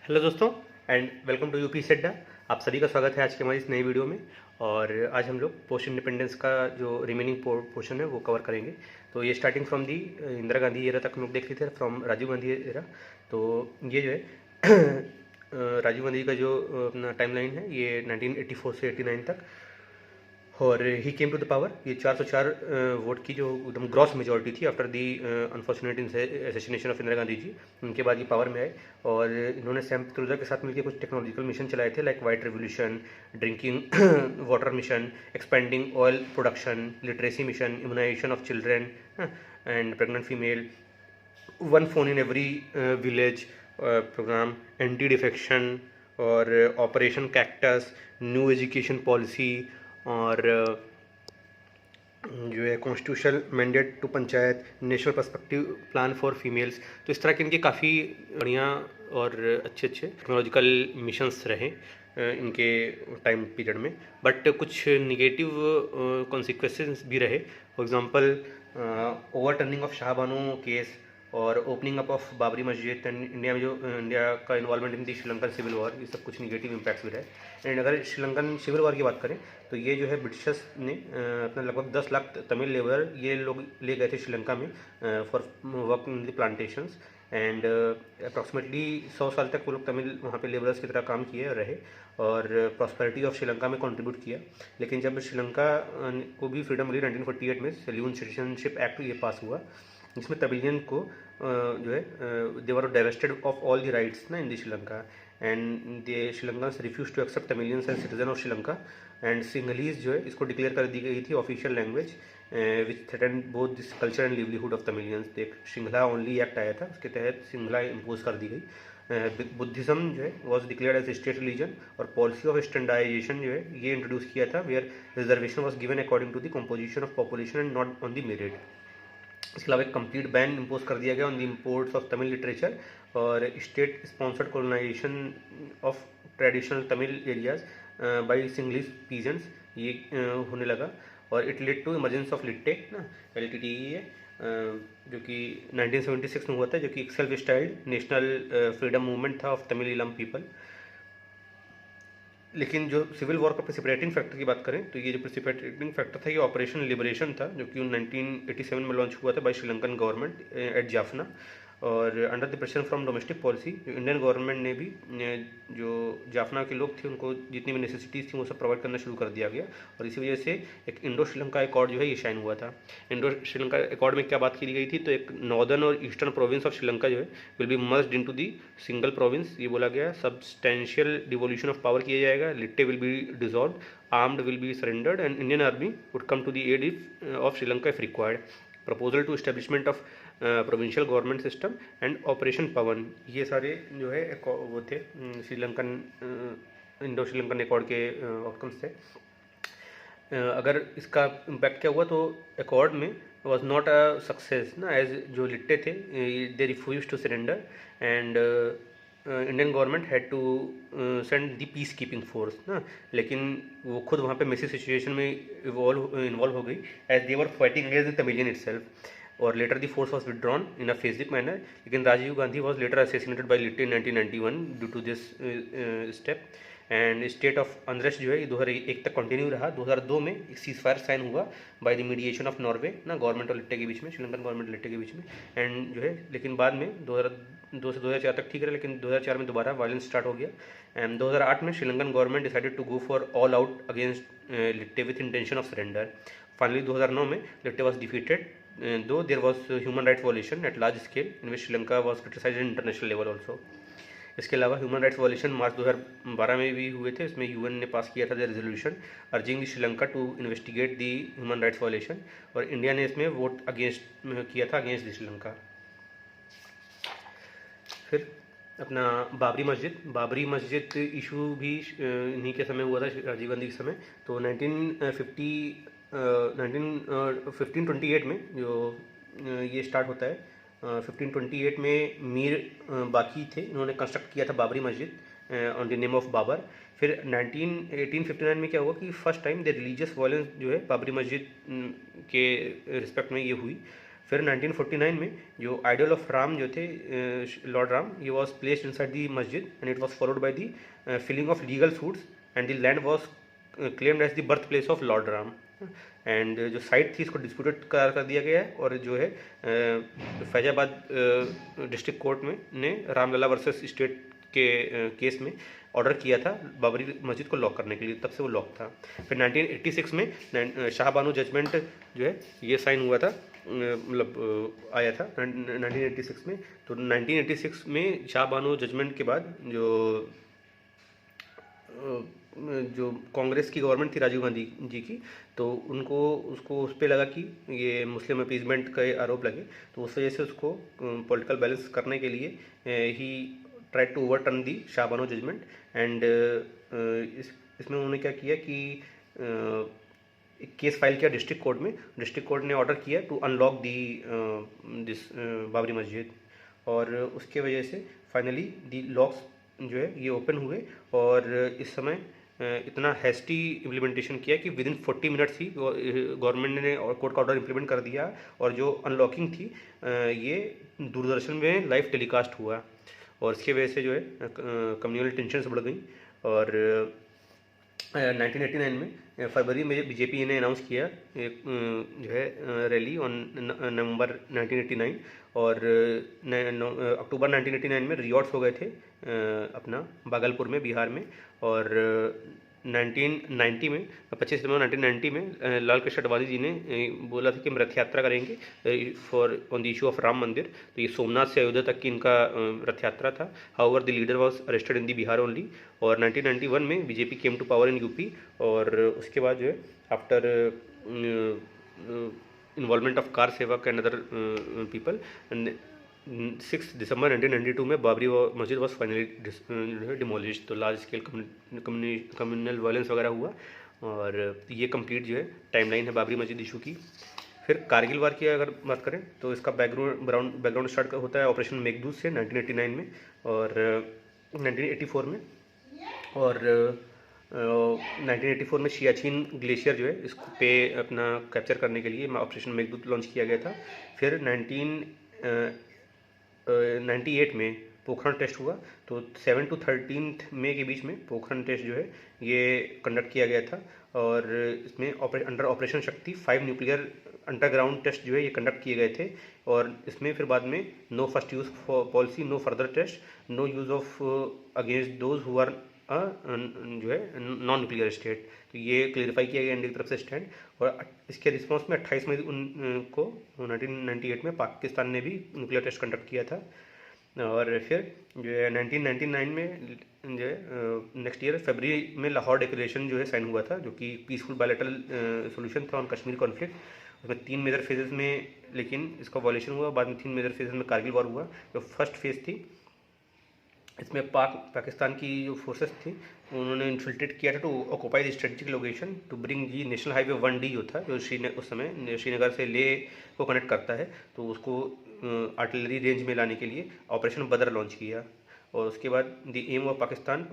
Hello दोस्तों and welcome to UP सेड्डा। आप सभी का स्वागत है आज की हमारी इस नई वीडियो में। और आज हम लोग पोस्ट इंडिपेंडेंस का जो रिमेनिंग पोर्शन है वो कवर करेंगे। तो ये starting from the Indira Gandhi era तक हम लोग देख लेते हैं, फ्रॉम राजीव गांधी एरा। तो ये जो है राजीव गांधी का जो अपना टाइमलाइन है ये 1984 से 89 तक। और he came to the power, ये 404 वोट की जो एकदम ग्रॉस मेजोरिटी थी after the unfortunate assassination of Indira Gandhi ji. उनके बाद ये पावर में आए और इन्होंने सैम पित्रोदा के साथ मिलकर कुछ टेक्नोलॉजिकल मिशन चलाए थे, like white revolution, drinking water mission, expanding oil production, literacy mission, immunisation of children and pregnant female, one phone in every village programme, anti defection और operation cactus, new education policy और जो है constitutional mandate to panchayat, national perspective plan for females. तो इस तरह के इनके काफ़ी बढ़िया और अच्छे अच्छे टेक्नोलॉजिकल मिशंस रहे इनके टाइम पीरियड में। बट कुछ निगेटिव कॉन्सिक्वेंसेस भी रहे। For example overturning of Shahbano case और opening up of Babri Masjid and India में जो इंडिया का involvement in the Sri Lankan civil war, ये सब कुछ निगेटिव इम्पैक्ट्स भी रहे। एंड अगर श्रीलंकन सिविल वॉर की बात करें तो ये जो है ब्रिटिशर्स ने अपना लगभग 10 लाख तमिल लेबर ये लोग ले गए थे श्रीलंका में for work in the plantations. And approximately 100 साल तक वो लोग तमिल वहाँ पे लेबरर्स की तरह काम किए और रहे और प्रॉस्पेरिटी ऑफ श्रीलंका में कंट्रीब्यूट किया। लेकिन जब श्रीलंका को भी फ्रीडम मिली 1948 में, सेल्यून सिटीजनशिप एक्ट ये पास हुआ, जिसमें तमिलियन को जो है they were divested of all the rights ना in the Sri Lanka, and the Sri Lankans refuse to accept Tamilians and citizen of Sri Lanka. And Sinhalese जो है इसको डिक्लेयर कर दी गई थी official language, which threaten both this culture and livelihood of Tamilians. एक सिंघला ओनली एक्ट आया था, उसके तहत सिंघला इम्पोज कर दी गई। बुद्धिज्म जो है was declared as state religion और पॉलिसी ऑफ स्टैंडर्डाइजेशन जो है ये इंट्रोड्यूस किया था, where reservation was given according to the composition of population and not on the merit. इसके अलावा एक कंप्लीट बैन इम्पोज कर दिया गया on the imports of Tamil literature और state sponsored colonisation of traditional Tamil areas by Sinhalese peasants ये होने लगा। और it led to emergence of लिट्टे ना, LTTE जो कि 1976 में हुआ था, जो कि एक self styled national freedom movement था ऑफ तमिल इलम पीपल। लेकिन जो सिविल वॉर का प्रेसिपिटेटिंग फैक्टर की बात करें तो ये जो प्रेसिपिटेटिंग फैक्टर था ये ऑपरेशन लिबरेशन था, जो कि 1987 में लॉन्च हुआ था by Sri Lankan government at Jaffna. और under the pressure from domestic policy Indian government ने भी जो जाफना के लोग थे उनको जितनी भी नेसेसिटीज़ थी वो सब प्रोवाइड करना शुरू कर दिया गया। और इसी वजह से एक इंडो श्रीलंका एकॉर्ड जो है ये साइन हुआ था। इंडो श्रीलंका एकॉर्ड में क्या बात की गई थी, तो एक नॉर्दर्न और ईस्टर्न प्रोविंस ऑफ श्रीलंका जो है will be merged into the single province, ये बोला गया। सब्सटेंशियल डिवोल्यूशन ऑफ पावर किया जाएगा, LTTE will be dissolve, armed will be surrendered and Indian army would come to the aid of Sri Lanka if required. Proposal to establishment of provincial government system and operation Pawan, ये सारे जो है वो थे Sri Lankan Indo Sri Lankan accord के outcomes थे। अगर इसका इम्पैक्ट क्या हुआ तो अकॉर्ड में वॉज नॉट अ सक्सेस ना, एज जो लिट्टे थे they refuse to surrender and Indian government had to send the peace keeping force ना। लेकिन वो खुद वहाँ पे मेसी सिचुएशन में इन्वॉल्व हो गई as they were fighting against the Tamilian itself. और later the force was withdrawn in a phasic manner. लेकिन Rajiv Gandhi was later assassinated by LTTE in 1991 due to this step. And state of unrest जो है ये 2001 तक continue रहा। 2002 में एक सीज फायर साइन हुआ by the mediation of Norway ना, गवर्नमेंट और लिट्टे के बीच में, श्रीलंकन गवर्नमेंट लिट्टे के बीच में। एंड जो है लेकिन बाद में 2002 से 2004 तक ठीक रहा, लेकिन 2004 में दोबारा वायलेंस स्टार्ट हो गया। एंड 2008 में Sri Lankan government decided to go for all out against LTTE with intention of surrender. Finally 2009 में LTTE was defeated, though there was human rights violation at large scale in which Sri Lanka was criticized at international level also। इसके अलावा human rights violation मार्च 2012 में भी हुए थे। इसमें UN ने पास किया था resolution urging Sri Lanka to investigate the human rights violation, और इंडिया ने इसमें वोट अगेंस्ट किया था अगेंस्ट श्रीलंका। फिर अपना बाबरी मस्जिद इशू भी इन्हीं के समय हुआ था, राजीव गांधी के समय। तो 1528 में जो ये स्टार्ट होता है, 1528 में मीर बाकी थे, इन्होंने कंस्ट्रक्ट किया था Babri Masjid on the name of Babur. फिर 1859 में क्या हुआ कि first time the religious violence जो है बाबरी मस्जिद के रिस्पेक्ट में ये हुई। फिर 1949 में जो आइडल ऑफ राम जो थे लॉर्ड राम, ये was placed inside the masjid and it was followed by the filling of legal suits and the land was claimed as the birth place of Lord Ram. And जो साइट थी इसको डिस्प्यूटेड करार कर दिया गया है और जो है फैजाबाद डिस्ट्रिक्ट कोर्ट में ने रामलला वर्सेस स्टेट के केस में ऑर्डर किया था बाबरी मस्जिद को लॉक करने के लिए, तब से वो लॉक था। फिर 1986 में शाहबानो जजमेंट जो है ये साइन हुआ था, मतलब आया था 1986 में। तो 1986 में शाहबानो जजमेंट के बाद जो कांग्रेस की गवर्नमेंट थी राजीव गांधी जी की, तो उसको उस पर लगा कि ये मुस्लिम अपीजमेंट का आरोप लगे, तो उस वजह से उसको पॉलिटिकल बैलेंस करने के लिए he tried to overturn the Shahbano judgement. And इसमें उन्होंने क्या किया कि एक केस फाइल किया डिस्ट्रिक्ट कोर्ट में। डिस्ट्रिक्ट कोर्ट ने ऑर्डर किया to unlock the this Babri Masjid, और उसके वजह से फाइनली दी लॉक्स जो है ये ओपन हुए। और इस समय इतना हैस्टी इम्प्लीमेंटेशन किया कि with in 40 minutes he government ने और कोर्ट का ऑर्डर इम्प्लीमेंट कर दिया, और जो अनलॉकिंग थी ये दूरदर्शन में लाइव टेलीकास्ट हुआ, और इसकी वजह से जो है कम्युनल टेंशन्स बढ़ गई। और 1989 में फरवरी में बीजेपी ने अनाउंस किया एक जो है रैली ऑन नवंबर 1989, और अक्टूबर 1989 में रियॉट्स हो गए थे अपना भागलपुर में, बिहार में। और 1990 में 25 सितंबर 1990 में लाल कृष्ण अडवाणी जी ने बोला था कि हम रथ यात्रा करेंगे for on the issue of Ram मंदिर। तो ये सोमनाथ से अयोध्या तक की इनका रथ यात्रा था। However the leader was arrested in the Bihar only. और 1991 में BJP came to power in UP, और उसके बाद जो है after involvement of kar sevak and other people 6 दिसंबर 1992 में बाबरी मस्जिद वॉज फाइनली डिमोलिश। तो लार्ज स्केल कम्युनल वायलेंस वगैरह हुआ, और ये कंप्लीट जो है टाइमलाइन है बाबरी मस्जिद इशू की। फिर कारगिल वार की अगर बात करें तो इसका बैकग्राउंड स्टार्ट होता है ऑपरेशन मेघदूत से 1989 में और 1984 में। और 1984 में सियाचिन ग्लेशियर जो है इसको पे अपना कैप्चर करने के लिए ऑपरेशन मेघदूत लॉन्च किया गया था। फिर 1998 में पोखरण टेस्ट हुआ, तो 7 to 13 मई के बीच में पोखरण टेस्ट जो है ये कंडक्ट किया गया था, और इसमें अंडर ऑपरेशन शक्ति 5 न्यूक्लियर अंडरग्राउंड टेस्ट जो है ये कंडक्ट किए गए थे। और इसमें फिर बाद में no first use policy, no further test, no use of against those who are जो है नॉन न्यूक्लियर स्टेट। तो ये क्लियरिफाई किया गया इंडिया की तरफ से स्टैंड। और इसके रिस्पॉन्स में 28 मई को 1998 में पाकिस्तान ने भी न्यूक्लियर टेस्ट कंडक्ट किया था। और फिर जो है 1999 में जो है नेक्स्ट ईयर फरवरी में लाहौर डिक्लेरेशन जो है साइन हुआ था, जो कि पीसफुल बायलैटरल सॉल्यूशन था ऑन कश्मीर कॉन्फ्लिक्ट। उसमें 3 मेजर फेजेस में लेकिन इसका वॉयलेशन हुआ, बाद में 3 मेजर फेजेस में कारगिल वॉर हुआ। जो फर्स्ट फेज थी इसमें पाकिस्तान की जो फोर्सेस थी उन्होंने इन्फिल्ट्रेट किया था to occupy the strategic location to bring the national highway 1D जो था, जो उस समय श्रीनगर से ले को कनेक्ट करता है, तो उसको आर्टिलरी रेंज में लाने के लिए ऑपरेशन बदर लॉन्च किया। और उसके बाद the aim of Pakistan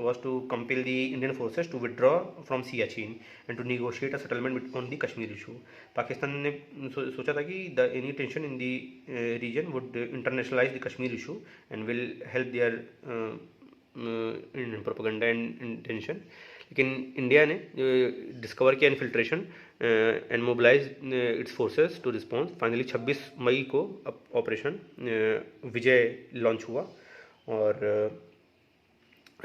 was to compel the Indian forces to withdraw from Siachen and to negotiate a settlement on the Kashmir issue. Pakistan ने सोचा था कि the any tension in the region would internationalise the Kashmir issue and will help their Indian propaganda and intention. लेकिन India ने discover किया infiltration and mobilise its forces to response. Finally 26 मई को operation विजय launch हुआ। और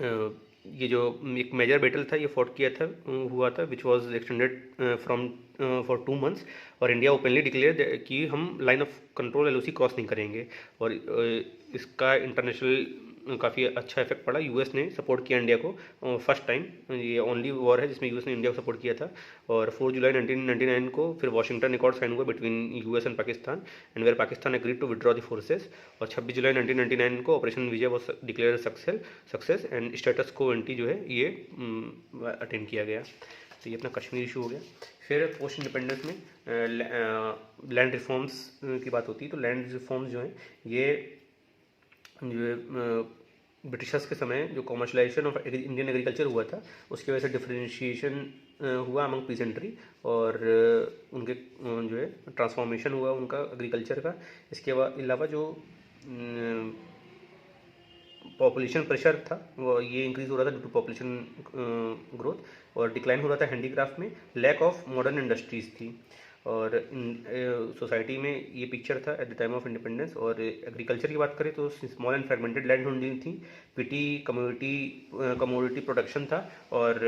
ये जो एक मेजर बैटल था ये फॉट किया था हुआ था which was extended from for 2 months। और इंडिया ओपनली डिक्लेयर कि हम line of control LOC cross नहीं करेंगे। और इसका इंटरनेशनल काफ़ी अच्छा इफेक्ट पड़ा। यूएस ने सपोर्ट किया इंडिया को फर्स्ट टाइम, ये ओनली वॉर है जिसमें यूएस ने इंडिया को सपोर्ट किया था। और 4 जुलाई 1999 को फिर वाशिंगटन अकॉर्ड साइन हुआ between US and Pakistan and where Pakistan agreed to withdraw the forces. और 26 जुलाई 1999 को operation Vijay was declare success and status quo ante जो है ये अटेंड किया गया। तो ये अपना कश्मीर इशू हो गया। फिर पोस्ट इंडिपेंडेंस में लैंड रिफॉर्म्स की बात होती है, तो लैंड रिफॉर्म्स जो हैं ये जो ब्रिटिशर्स के समय जो कॉमर्शलाइजेशन ऑफ इंडियन एग्रीकल्चर हुआ था उसकी वजह से डिफरेंशिएशन हुआ अमंग पीजेंट्री, और उनके जो है ट्रांसफॉर्मेशन हुआ उनका एग्रीकल्चर का। इसके अलावा जो पॉपुलेशन प्रेशर था वो ये इंक्रीज हो रहा था ड्यू टू पॉपुलेशन ग्रोथ, और डिक्लाइन हो रहा था हैंडीक्राफ्ट में, लैक ऑफ मॉडर्न इंडस्ट्रीज थी। और सोसाइटी में ये पिक्चर था at the time of independence. और एग्रीकल्चर की बात करें तो small and fragmented land holding थी, पीटी कमोडिटी प्रोडक्शन था, और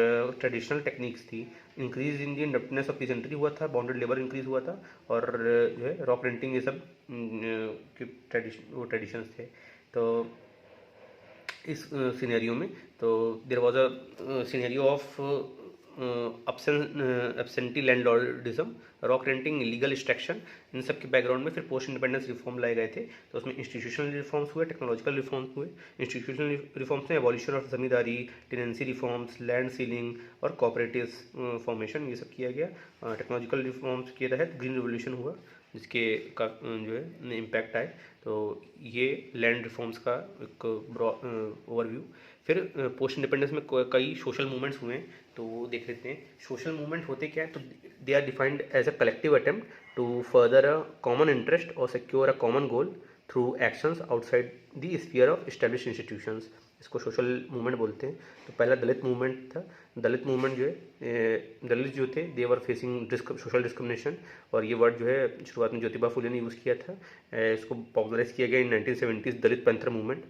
ट्रेडिशनल टेक्निक्स थी। Increase in the independence of peasantry हुआ था, बॉन्डेड लेबर इंक्रीज हुआ था, और जो है रॉ प्रिंटिंग ये सब ट्रेडिशंस थे। तो इस सिनेरियो में तो there was a scenario of absentee landlordism, rack renting, illegal extraction, इन सब के बैकग्राउंड में फिर पोस्ट इंडिपेंडेंस रिफॉर्म लाए गए थे। तो उसमें इंस्टीट्यूशनल रिफॉर्म्स हुए, टेक्नोलॉजिकल रिफॉर्म्स हुए। इंस्टीट्यूशनल रिफॉर्म्स में abolition of zamindari, tenancy reforms, land ceiling और कोऑपरेटिव्स फॉर्मेशन, ये सब किया गया। टेक्नोलॉजिकल रिफॉर्म्स के तहत ग्रीन रिवोल्यूशन हुआ, जिसके का जो है इम्पैक्ट आए। तो ये लैंड रिफॉर्म्स का एक ओवरव्यू। फिर पोस्ट इंडिपेंडेंस में कई सोशल मूवमेंट्स हुए हैं, तो वो देख लेते हैं। सोशल मूवमेंट होते क्या है, तो they are defined as a collective attempt to further a common interest और secure a common goal through actions outside the sphere of established institutions. इसको सोशल मूवमेंट बोलते हैं। तो पहला दलित मूवमेंट था। दलित मूवमेंट जो है, दलित जो थे दे वर फेसिंग सोशल डिस्क्रिमिनेशन, और ये वर्ड जो है शुरुआत में ज्योतिबा फुले ने यूज़ किया था। इसको पॉपुलराइज किया गया in 1970s। Dalit panther movement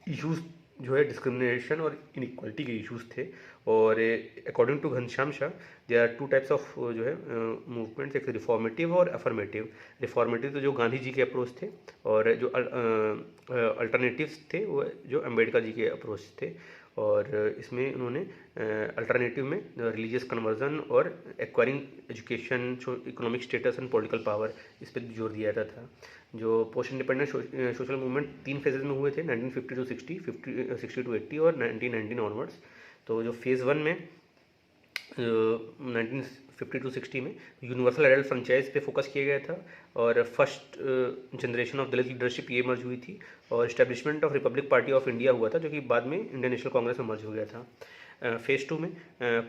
issues जो है डिस्क्रिमिनेशन और इनइक्वालिटी के इश्यूज थे। और according to Ghanshyam Shah there are two types of जो है मूवमेंट्स, एक रिफॉर्मेटिव और अफर्मेटिव। रिफॉर्मेटिव तो जो गांधी जी के अप्रोच थे, और जो अल्टरनेटिव्स थे वो जो अम्बेडकर जी के अप्रोच थे। और इसमें उन्होंने अल्टरनेटिव में रिलीजियस कन्वर्जन और acquiring education, economic status and political power, इस पर जोर दिया जाता था। जो post independence social movement 3 phases में हुए थे, 1950 टू 60, 60 टू 80 और 1919 ऑनवर्ड्स। तो जो फेज़ 1 में 1950 टू 60 में यूनिवर्सल एडल्ट फ्रेंचाइज पे फोकस किया गया था, और first generation of Dalit leadership ये मर्ज हुई थी, और establishment of Republic party of India हुआ था, जो कि बाद में इंडियन नेशनल कांग्रेस में मर्ज हो गया था। फेज़ 2 में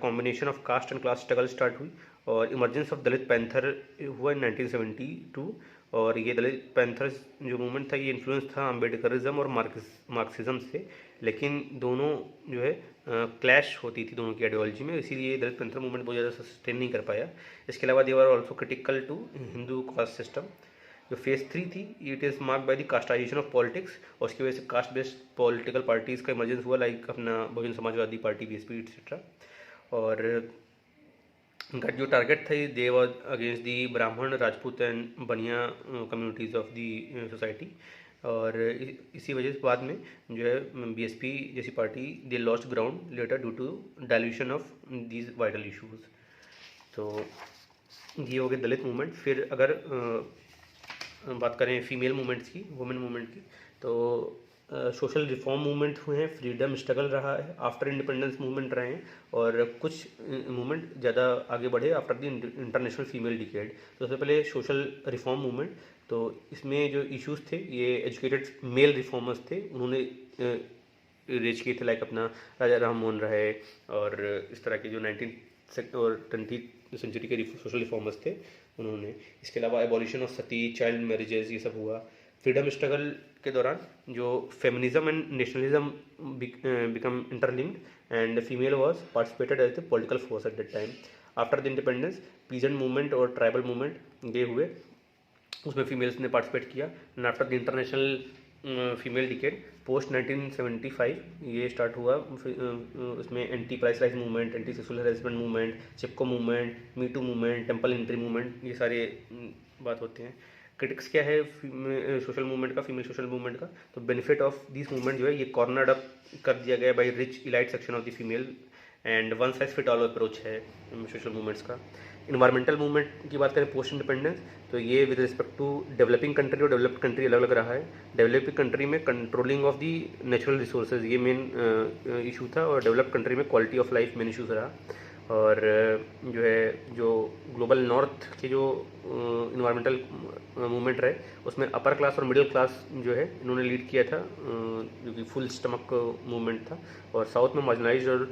combination of caste and class struggle start हुई, और इमरजेंस ऑफ दलित पैंथर हुआ इन 1972। और ये दलित पैंथर्स जो मूवमेंट था ये इन्फ्लुएंस था अम्बेडकरिज्म और मार्क्सिज्म से, लेकिन दोनों जो है क्लैश होती थी दोनों की आइडियोलॉजी में, इसीलिए दलित पैंथर मूवमेंट बहुत ज़्यादा सस्टेन नहीं कर पाया। इसके अलावा they were also critical to Hindu caste system. जो फेज़ 3 थी it is marked by the castisation of politics, और उसकी वजह से कास्ट बेस्ड पॉलिटिकल पार्टीज़ का इमरजेंस हुआ, लाइक अपना बहुजन समाजवादी पार्टी, बीएसपी एक्सेट्रा। और उनका जो टारगेट था दे वाज अगेंस्ट दी ब्राह्मण, राजपूत एंड बनिया कम्युनिटीज़ ऑफ दी सोसाइटी। और इसी वजह से बाद में जो है बीएसपी जैसी party they lost ground later due to dilution of these vital issues. तो ये हो गए दलित मूवमेंट। फिर अगर बात करें फीमेल मूवमेंट्स की, वुमेन मूवमेंट की, तो सोशल रिफॉर्म मूवमेंट हुए हैं, फ्रीडम स्ट्रगल रहा है, आफ्टर इंडिपेंडेंस मूवमेंट रहे हैं, और कुछ मूवमेंट ज़्यादा आगे बढ़े after the international female decade. तो सबसे पहले सोशल रिफॉर्म मूवमेंट, तो इसमें जो इश्यूज थे ये एजुकेटेड मेल रिफॉर्मर्स थे, उन्होंने रेज किए थे, लाइक अपना राजा राम मोहन राय और इस तरह के जो 19th और 20th सेंचुरी के सोशल रिफॉर्मर्स थे उन्होंने। इसके अलावा abolition of sati, child marriages, ये सब हुआ। फ्रीडम स्ट्रगल के दौरान जो feminism and nationalism become interlinked and female was participated as the political force at that time. After the independence peasant movement और ट्राइबल मूवमेंट ये हुए, उसमें फीमेल्स ने पार्टिसिपेट किया। And after the international female decade post 1975 ये start हुआ। उसमें anti price rise movement, anti sexual harassment movement, Chipko movement, me too movement, temple entry movement, ये सारे बात होते हैं। क्रिटिक्स क्या है सोशल मूवमेंट का, फीमेल सोशल मूवमेंट का, तो बेनिफिट ऑफ दिस मूवमेंट जो है ये कॉर्नर्ड अप कर दिया गया by rich elite section of the female, and one size fit all approach है सोशल मूवमेंट्स का। इन्वायरमेंटल मूवमेंट की बात करें पोस्ट इंडिपेंडेंस, तो ये with respect to developing country और डेवलप्ड कंट्री अलग अलग रहा है। डेवलपिंग कंट्री में controlling of the natural resources ये मेन इशू था, और डेवलप्ड कंट्री में quality of life main issues रहा। और जो है जो ग्लोबल नॉर्थ के जो इन्वायरमेंटल मूवमेंट रहे उसमें अपर क्लास और मिडिल क्लास जो है इन्होंने लीड किया था, जो कि फुल स्टमक मूवमेंट था। और साउथ में मार्जिनलाइज्ड और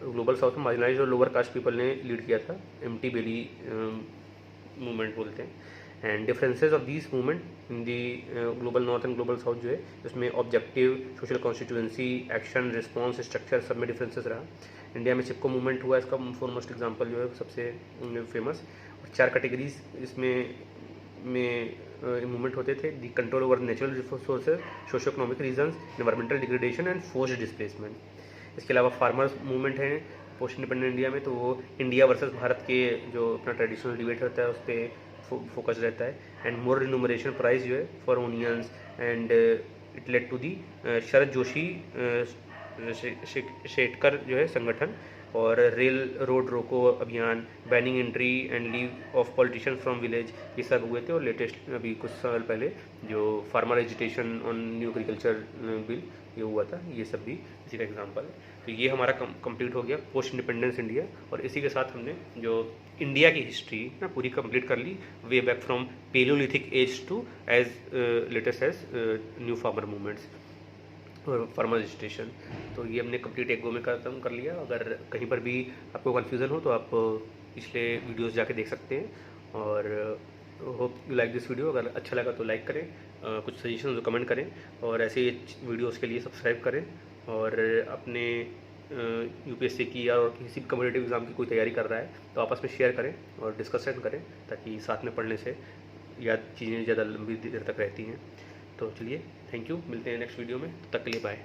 ग्लोबल साउथ में मार्जिनलाइज्ड और लोअर कास्ट पीपल ने लीड किया था, एम्प्टी बेली मूवमेंट बोलते हैं। And differences of this movement in the global north and global south जो है उसमें objective, social constituency, action, response, structure सब में डिफरेंसेस रहा। इंडिया में चिपको मूवमेंट हुआ, इसका फॉरमोस्ट एग्जांपल जो है सबसे फेमस। और 4 कैटेगरीज इसमें मूवमेंट होते थे, the control over natural resources, socio economic reasons, environmental degradation and forced displacement. इसके अलावा फार्मर्स मूवमेंट है पोस्ट इंडिपेंडेंट इंडिया में, तो वो इंडिया वर्सेस भारत के जो अपना ट्रेडिशनल डिबेट रहता है उस पर फोकस रहता है। एंड मोर रिन्यूमरेशन प्राइस जो है for onions and it led to the Sharad Joshi Shetkar जो है संगठन, और rail road Roko Abhiyan, banning entry and leave of politicians from village, ये सब हुए थे। और लेटेस्ट अभी कुछ साल पहले जो farmer agitation on new agriculture bill ये हुआ था, ये सब भी इसी का एग्जांपल है। तो ये हमारा कंप्लीट हो गया पोस्ट इंडिपेंडेंस इंडिया, और इसी के साथ हमने जो इंडिया की हिस्ट्री ना पूरी कंप्लीट कर ली, way back from palaeolithic age to age latest age new farmer movements और फार्मर रजिस्ट्रेशन। तो ये हमने कंप्लीट एक गो में खत्म कर लिया। अगर कहीं पर भी आपको कन्फ्यूज़न हो तो आप पिछले वीडियोस जाके देख सकते हैं। और hope you like this video. अगर अच्छा लगा तो लाइक करें, कुछ सजेशन तो कमेंट करें, और ऐसे वीडियोस के लिए सब्सक्राइब करें। और अपने यूपीएससी की या और किसी भी कॉम्पिटिटिव एग्ज़ाम की कोई तैयारी कर रहा है तो आपस में शेयर करें और डिस्कशन करें, ताकि साथ में पढ़ने से याद चीज़ें ज़्यादा लंबी देर तक रहती हैं। तो चलिए, थैंक यू, मिलते हैं नेक्स्ट वीडियो में, तब तक के लिए बाय।